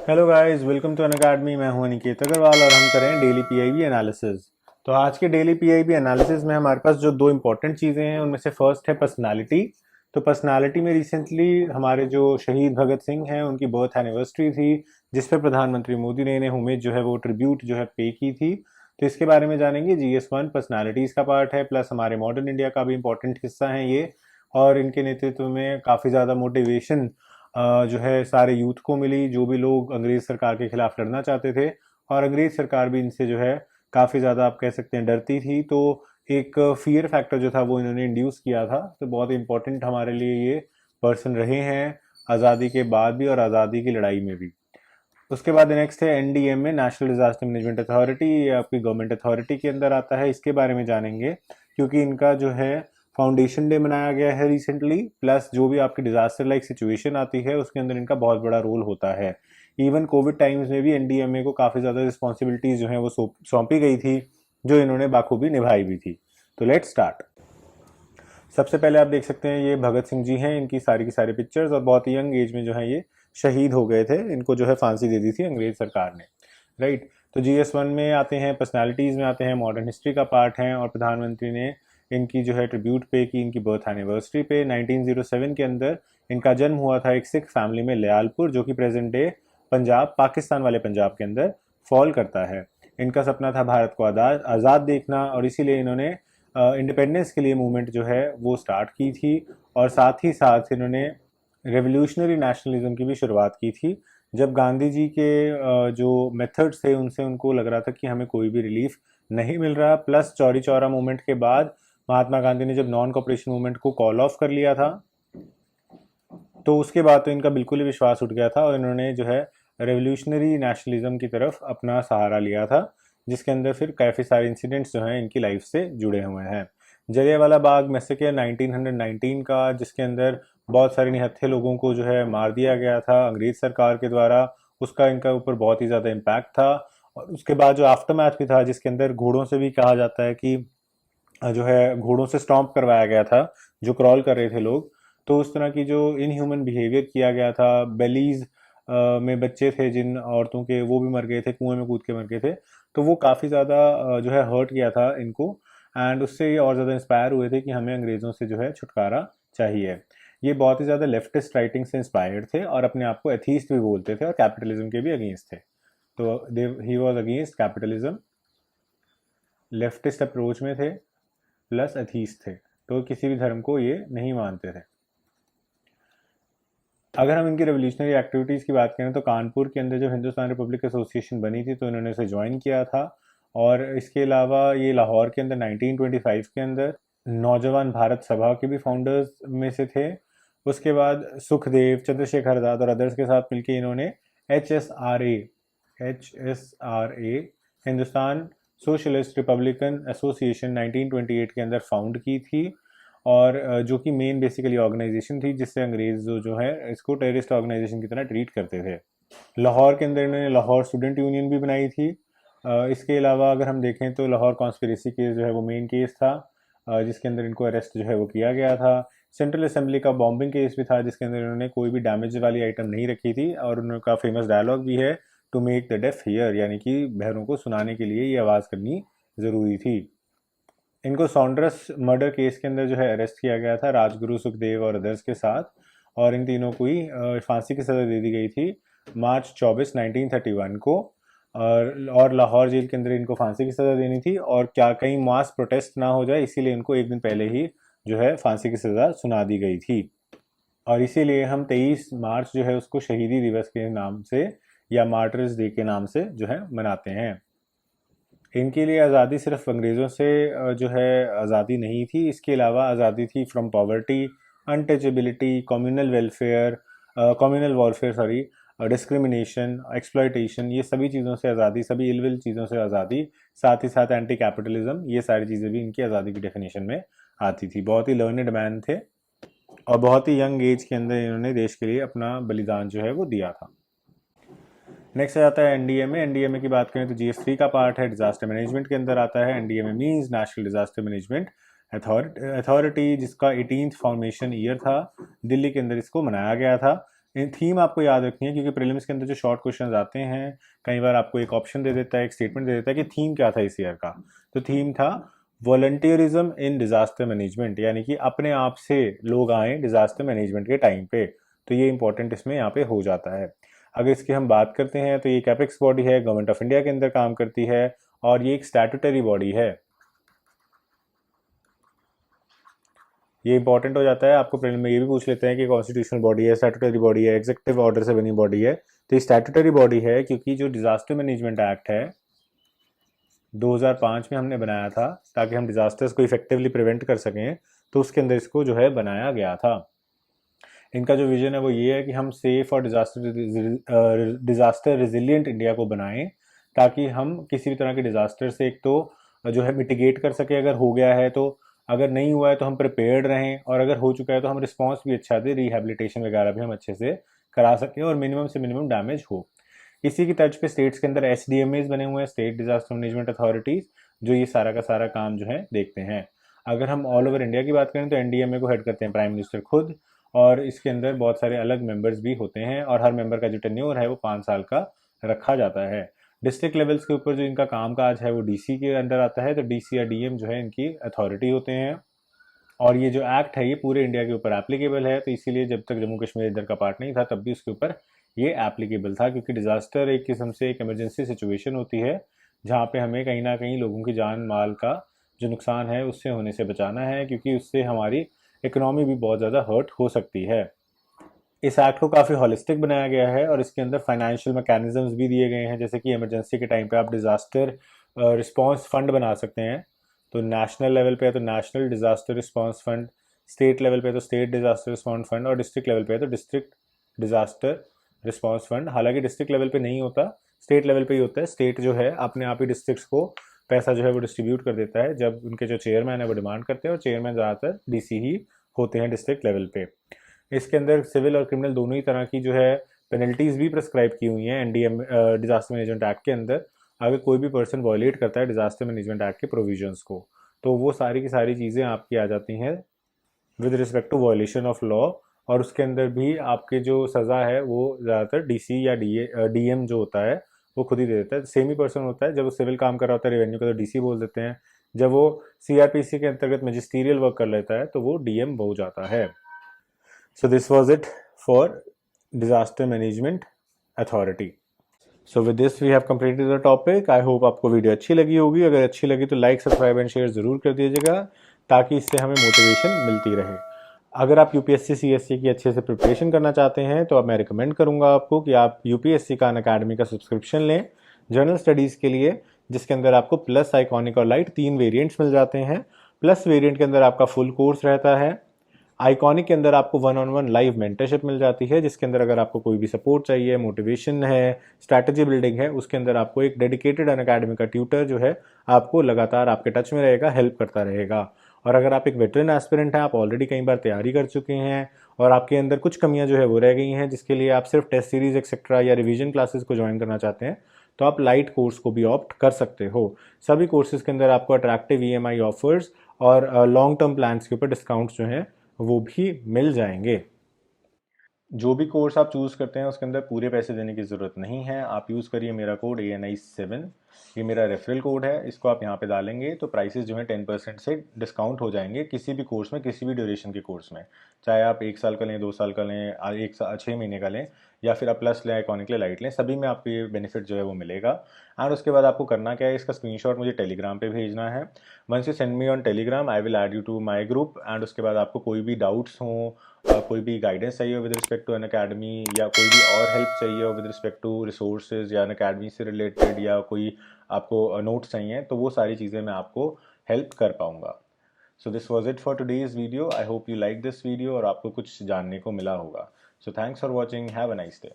Hello guys, welcome to Unacademy. मैं हूं अनिकेत अग्रवाल और हम करें डेली पीआईबी एनालिसिस। तो आज के डेली पीआईबी एनालिसिस में हमारे पास जो दो इंपॉर्टेंट चीज़ें हैं उनमें से फर्स्ट है पर्सनालिटी। तो पर्सनालिटी में रिसेंटली हमारे जो शहीद भगत सिंह हैं उनकी बर्थ एनिवर्सरी थी, जिस पर प्रधानमंत्री मोदी ने इन्हें होमेज जो है वो ट्रिब्यूट जो है पे की थी। तो इसके बारे में जानेंगे। GS1 पर्सनालिटीज़ का पार्ट है, प्लस हमारे मॉडर्न इंडिया का भी इंपॉर्टेंट हिस्सा है ये। और इनके नेतृत्व में काफ़ी ज़्यादा मोटिवेशन जो है सारे यूथ को मिली, जो भी लोग अंग्रेज सरकार के खिलाफ लड़ना चाहते थे। और अंग्रेज सरकार भी इनसे जो है काफ़ी ज़्यादा, आप कह सकते हैं, डरती थी। तो एक फियर फैक्टर जो था वो इन्होंने इंड्यूस किया था। तो बहुत इंपॉर्टेंट हमारे लिए ये पर्सन रहे हैं, आज़ादी के बाद भी और आज़ादी की लड़ाई में भी। उसके बाद नेक्स्ट है NDMA, national disaster management authority. ये आपकी गवर्नमेंट अथॉरिटी के अंदर आता है। इसके बारे में जानेंगे क्योंकि इनका जो है फाउंडेशन डे मनाया गया है रिसेंटली। प्लस जो भी आपकी डिजास्टर लाइक सिचुएशन आती है उसके अंदर इनका बहुत बड़ा रोल होता है। इवन कोविड टाइम्स में भी NDMA को काफ़ी ज़्यादा रिस्पॉन्सिबिलिटीज जो है वो सौंपी गई थी, जो इन्होंने बाखूबी निभाई भी थी। तो लेट्स स्टार्ट। सबसे पहले आप देख सकते हैं ये भगत सिंह जी हैं। इनकी सारी की सारी पिक्चर्स, और बहुत ही यंग एज में जो है ये शहीद हो गए थे। इनको जो है फांसी दे दी थी अंग्रेज सरकार ने, राइट। तो GS1 में आते हैं, पर्सनालिटीज़ में आते हैं, मॉडर्न हिस्ट्री का पार्ट है। और प्रधानमंत्री ने इनकी जो है ट्रिब्यूट पे की इनकी बर्थ एनिवर्सरी पे। 1907 के अंदर इनका जन्म हुआ था एक सिख फैमिली में, लियालपुर, जो कि प्रेजेंट डे पंजाब, पाकिस्तान वाले पंजाब के अंदर फॉल करता है। इनका सपना था भारत को आज़ाद देखना, और इसीलिए इन्होंने इंडिपेंडेंस के लिए मूवमेंट जो है वो स्टार्ट की थी। और साथ ही साथ इन्होंने रेवोल्यूशनरी नेशनलिज्म की भी शुरुआत की थी। जब गांधी जी के जो मेथड्स थे उनसे उनको लग रहा था कि हमें कोई भी रिलीफ नहीं मिल रहा। प्लस चौरी चौरा मूवमेंट के बाद महात्मा गांधी ने जब नॉन कॉपरेशन मूवमेंट को कॉल ऑफ कर लिया था, तो उसके बाद तो इनका बिल्कुल ही विश्वास उठ गया था और इन्होंने जो है रेवोल्यूशनरी नेशनलिज्म की तरफ अपना सहारा लिया था, जिसके अंदर फिर काफ़ी सारे इंसिडेंट्स जो हैं इनकी लाइफ से जुड़े हुए हैं। जलियांवाला बाग मैसेकर 1919 का, जिसके अंदर बहुत सारे निहत्थे लोगों को जो है मार दिया गया था अंग्रेज सरकार के द्वारा, उसका इनका ऊपर बहुत ही ज़्यादा इम्पैक्ट था। और उसके बाद जो आफ्टर मैथ भी था, जिसके अंदर घोड़ों से भी कहा जाता है कि जो है घोड़ों से स्टॉम्प करवाया गया था जो क्रॉल कर रहे थे लोग। तो उस तरह की जो इनह्यूमन बिहेवियर किया गया था, बेलीज में बच्चे थे जिन औरतों के, वो भी मर गए थे, कुएं में कूद के मर गए थे। तो वो काफ़ी ज़्यादा जो है हर्ट किया था इनको। एंड उससे ये और ज़्यादा इंस्पायर हुए थे कि हमें अंग्रेज़ों से जो है छुटकारा चाहिए। ये बहुत ही ज़्यादा लेफ्टिस्ट राइटिंग से इंस्पायर्ड थे और अपने आप को एथीस्ट भी बोलते थे और कैपिटलिज्म के भी अगेंस्ट थे। तो he was against capitalism, leftist approach में थे, प्लस अथीस्ट थे। तो किसी भी धर्म को ये नहीं मानते थे। अगर हम इनकी रेवोल्यूशनरी एक्टिविटीज़ की बात करें तो कानपुर के अंदर जब हिंदुस्तान रिपब्लिक एसोसिएशन बनी थी तो इन्होंने इसे ज्वाइन किया था। और इसके अलावा ये लाहौर के अंदर 1925 के अंदर नौजवान भारत सभा के भी फाउंडर्स में से थे। उसके बाद सुखदेव, चंद्रशेखर आज़ाद और अदर्स के साथ मिलकर इन्होंने HSRA Hindustan socialist Republican association 1928 के अंदर फाउंड की थी। और जो कि मेन बेसिकली ऑर्गेनाइजेशन थी जिससे अंग्रेज जो है इसको टेररिस्ट ऑर्गेनाइजेशन की तरह ट्रीट करते थे। लाहौर के अंदर इन्होंने लाहौर स्टूडेंट यूनियन भी बनाई थी। इसके अलावा अगर हम देखें तो लाहौर कॉन्स्पिरेसी केस जो है वो मेन केस था, जिसके अंदर इनको अरेस्ट जो है वो किया गया था। सेंट्रल असेंबली का बॉम्बिंग केस भी था, जिसके अंदर इन्होंने कोई भी डैमेज वाली आइटम नहीं रखी थी। और उनका फेमस डायलॉग भी है, to make the deaf hear, यानी कि बहरों को सुनाने के लिए ये आवाज़ करनी ज़रूरी थी। इनको सॉन्ड्रस मर्डर केस के अंदर जो है अरेस्ट किया गया था, राजगुरु, सुखदेव और अदर्स के साथ। और इन तीनों को ही फांसी की सज़ा दे दी गई थी मार्च 24, 1931 को। और लाहौर जेल के अंदर इनको फांसी की सज़ा देनी थी, और क्या कहीं मास प्रोटेस्ट ना हो जाए इसीलिए इनको एक दिन पहले ही जो है फांसी की सज़ा सुना दी गई थी। और इसीलिए हम 23 मार्च जो है उसको शहीदी दिवस के नाम से या मार्टर्स डे के नाम से जो है मनाते हैं। इनके लिए आज़ादी सिर्फ अंग्रेज़ों से जो है आज़ादी नहीं थी, इसके अलावा आज़ादी थी from poverty, untouchability, communal warfare sorry, discrimination, exploitation, ये सभी चीज़ों से आज़ादी, सभी इलविल चीज़ों से आज़ादी। साथ ही साथ एंटी कैपिटलिज्म, ये सारी चीज़ें भी इनकी आज़ादी की डेफिनेशन में आती थी। बहुत ही लर्नड मैन थे और बहुत ही यंग एज के अंदर इन्होंने देश के लिए अपना बलिदान जो है वो दिया था। नेक्स्ट आ जाता है NDMA। NDMA की बात करें तो GS3 का पार्ट है, डिजास्टर मैनेजमेंट के अंदर आता है। NDMA means national disaster management authority, जिसका 18th फॉर्मेशन ईयर था। दिल्ली के अंदर इसको मनाया गया था। इन थीम आपको याद रखनी है, क्योंकि प्रीलिम्स के अंदर जो शॉर्ट क्वेश्चन आते हैं कई बार आपको एक ऑप्शन दे देता है, एक स्टेटमेंट दे देता है कि थीम क्या था इस ईयर का। तो थीम था वॉलंटियरिज्म इन डिजास्टर मैनेजमेंट, यानी कि अपने आप से लोग आए डिजास्टर मैनेजमेंट के टाइम पे। तो ये इंपॉर्टेंट इसमें यहाँ पे हो जाता है। अगर इसकी हम बात करते हैं तो ये कैपेक्स बॉडी है, गवर्नमेंट ऑफ इंडिया के अंदर काम करती है, और ये एक स्टैट्यूटरी बॉडी है। ये इंपॉर्टेंट हो जाता है, आपको प्रीलिम में ये भी पूछ लेते हैं कि कॉन्स्टिट्यूशनल बॉडी है, स्टैट्यूटरी बॉडी है, एग्जीक्यूटिव ऑर्डर से बनी बॉडी है। तो ये स्टैट्यूटरी बॉडी है, क्योंकि जो डिजास्टर मैनेजमेंट एक्ट है 2005 में हमने बनाया था ताकि हम डिजास्टर्स को इफेक्टिवली प्रिवेंट कर सकें, तो उसके अंदर इसको जो है बनाया गया था। इनका जो विजन है वो ये है कि हम सेफ और डिजास्टर रिजिलियंट इंडिया को बनाएं, ताकि हम किसी भी तरह के डिजास्टर से एक तो जो है मिटिगेट कर सके, अगर हो गया है तो, अगर नहीं हुआ है तो हम प्रिपेयर्ड रहें, और अगर हो चुका है तो हम रिस्पॉन्स भी अच्छा दें, रिहेबिलिटेशन वगैरह भी हम अच्छे से करा सकें और मिनिमम से मिनिमम डैमेज हो। इसी की तर्ज पे स्टेट्स के अंदर SDMAs बने हुए हैं, स्टेट डिजास्टर मैनेजमेंट अथॉरिटीज, जो ये सारा का सारा काम जो है देखते हैं। अगर हम ऑल ओवर इंडिया की बात करें तो NDMA को हेड करते हैं प्राइम मिनिस्टर खुद, और इसके अंदर बहुत सारे अलग मेंबर्स भी होते हैं, और हर मेंबर का जो टेन्योर है वो 5 साल का रखा जाता है। डिस्ट्रिक्ट लेवल्स के ऊपर जो इनका कामकाज है वो DC के अंदर आता है, तो DC या DM जो है इनकी अथॉरिटी होते हैं। और ये जो एक्ट है ये पूरे इंडिया के ऊपर एप्लीकेबल है, तो इसीलिए जब तक जम्मू कश्मीर इधर का पार्ट नहीं था तब भी उसके ऊपर ये एप्लीकेबल था, क्योंकि डिजास्टर एक किस्म से एक इमरजेंसी सिचुएशन होती है जहाँ पे हमें कहीं ना कहीं लोगों की जान माल का जो नुकसान है उससे होने से बचाना है, क्योंकि उससे हमारी इकोनॉमी भी बहुत ज़्यादा हर्ट हो सकती है। इस एक्ट को काफ़ी हॉलिस्टिक बनाया गया है, और इसके अंदर फाइनेंशियल मैकेनिज्म्स भी दिए गए हैं, जैसे कि इमरजेंसी के टाइम पे आप डिजास्टर रिस्पांस फंड बना सकते हैं। तो नेशनल लेवल पे है तो national disaster response fund, state level पे है तो स्टेट डिजास्टर रिस्पांस फंड, और डिस्ट्रिक्ट लेवल पे है तो डिस्ट्रिक्ट डिजास्टर रिस्पांस फंड। हालांकि डिस्ट्रिक्ट लेवल पे नहीं होता, स्टेट लेवल पे ही होता है। स्टेट जो है अपने आप ही डिस्ट्रिक्ट्स को पैसा जो है वो डिस्ट्रीब्यूट कर देता है, जब उनके जो चेयरमैन है वो डिमांड करते हैं, और चेयरमैन ज़्यादातर DC ही होते हैं डिस्ट्रिक्ट लेवल पे। इसके अंदर सिविल और क्रिमिनल दोनों ही तरह की जो है पेनल्टीज भी प्रिस्क्राइब की हुई हैं NDM डिजास्टर मैनेजमेंट एक्ट के अंदर। अगर कोई भी पर्सन वॉयलेट करता है डिजास्टर मैनेजमेंट एक्ट के प्रोविजंस को, तो वो सारी की सारी चीज़ें आपकी आ जाती हैं with respect to violation of law, और उसके अंदर भी आपके जो सज़ा है वो ज़्यादातर DC या DM जो होता है वो खुद ही दे देता है। सेम ही पर्सन होता है, जब वो सिविल काम कर रहा होता है रेवेन्यू का तो DC बोल देते हैं, जब वो CRPC के अंतर्गत मजिस्टीरियल वर्क कर लेता है तो वो DM हो जाता है। So this was it for Disaster Management Authority. So with this we have completed the topic. I hope आपको वीडियो अच्छी लगी होगी। अगर अच्छी लगी तो लाइक, सब्सक्राइब एंड शेयर ज़रूर कर दीजिएगा, ताकि इससे हमें मोटिवेशन मिलती रहे। अगर आप UPSC CSC की अच्छे से प्रिपरेशन करना चाहते हैं तो अब मैं रिकमेंड करूंगा आपको कि आप UPSC का अनअकैडमी का सब्सक्रिप्शन लें जनरल स्टडीज़ के लिए, जिसके अंदर आपको प्लस, आइकॉनिक और लाइट 3 वेरिएंट्स मिल जाते हैं। प्लस वेरिएंट के अंदर आपका फुल कोर्स रहता है, आइकॉनिक के अंदर आपको 1-on-1 लाइव मेंटरशिप मिल जाती है, जिसके अंदर अगर आपको कोई भी सपोर्ट चाहिए, मोटिवेशन है, स्ट्रैटेजी बिल्डिंग है, उसके अंदर आपको एक डेडिकेटेड अनअकैडमी का ट्यूटर जो है आपको लगातार आपके टच में रहेगा, हेल्प करता रहेगा। और अगर आप एक वेटरन एस्पिरेंट हैं, आप ऑलरेडी कई बार तैयारी कर चुके हैं और आपके अंदर कुछ कमियां जो है वो रह गई हैं, जिसके लिए आप सिर्फ टेस्ट सीरीज एक्सेट्रा या रिवीजन क्लासेस को ज्वाइन करना चाहते हैं, तो आप लाइट कोर्स को भी ऑप्ट कर सकते हो। सभी कोर्सेज के अंदर आपको अट्रैक्टिव EMI ऑफर्स और लॉन्ग टर्म प्लान्स के ऊपर डिस्काउंट्स जो हैं वो भी मिल जाएंगे। जो भी कोर्स आप चूज़ करते हैं उसके अंदर पूरे पैसे देने की ज़रूरत नहीं है। आप यूज़ करिए मेरा कोड ANI7, ये मेरा रेफरल कोड है, इसको आप यहाँ पे डालेंगे तो प्राइसेस जो है 10% से डिस्काउंट हो जाएंगे किसी भी कोर्स में, किसी भी ड्यूरेशन के कोर्स में। चाहे आप 1 साल का लें, 2 साल का लें, 6 महीने का लें, या फिर आप प्लस लें, आइकॉनिक लें, लाइट लें, सभी में आपको ये बेनिफिट जो है वो मिलेगा। एंड उसके बाद आपको करना क्या है, इसका स्क्रीनशॉट मुझे टेलीग्राम पे भेजना है। Once you send me on Telegram I will add you to my group. And उसके बाद आपको कोई भी डाउट्स हों, कोई भी गाइडेंस चाहिए हो विद रिस्पेक्ट टू अनअकैडमी, या कोई भी और हेल्प चाहिए हो विद रिस्पेक्ट टू रिसोर्सेज या अनअकैडमी से रिलेटेड, या कोई आपको नोट्स चाहिए, तो वो सारी चीज़ें मैं आपको हेल्प कर पाऊँगा। So this was it for today's video. I hope you like this video और आपको कुछ जानने को मिला होगा। So thanks for watching, have a nice day.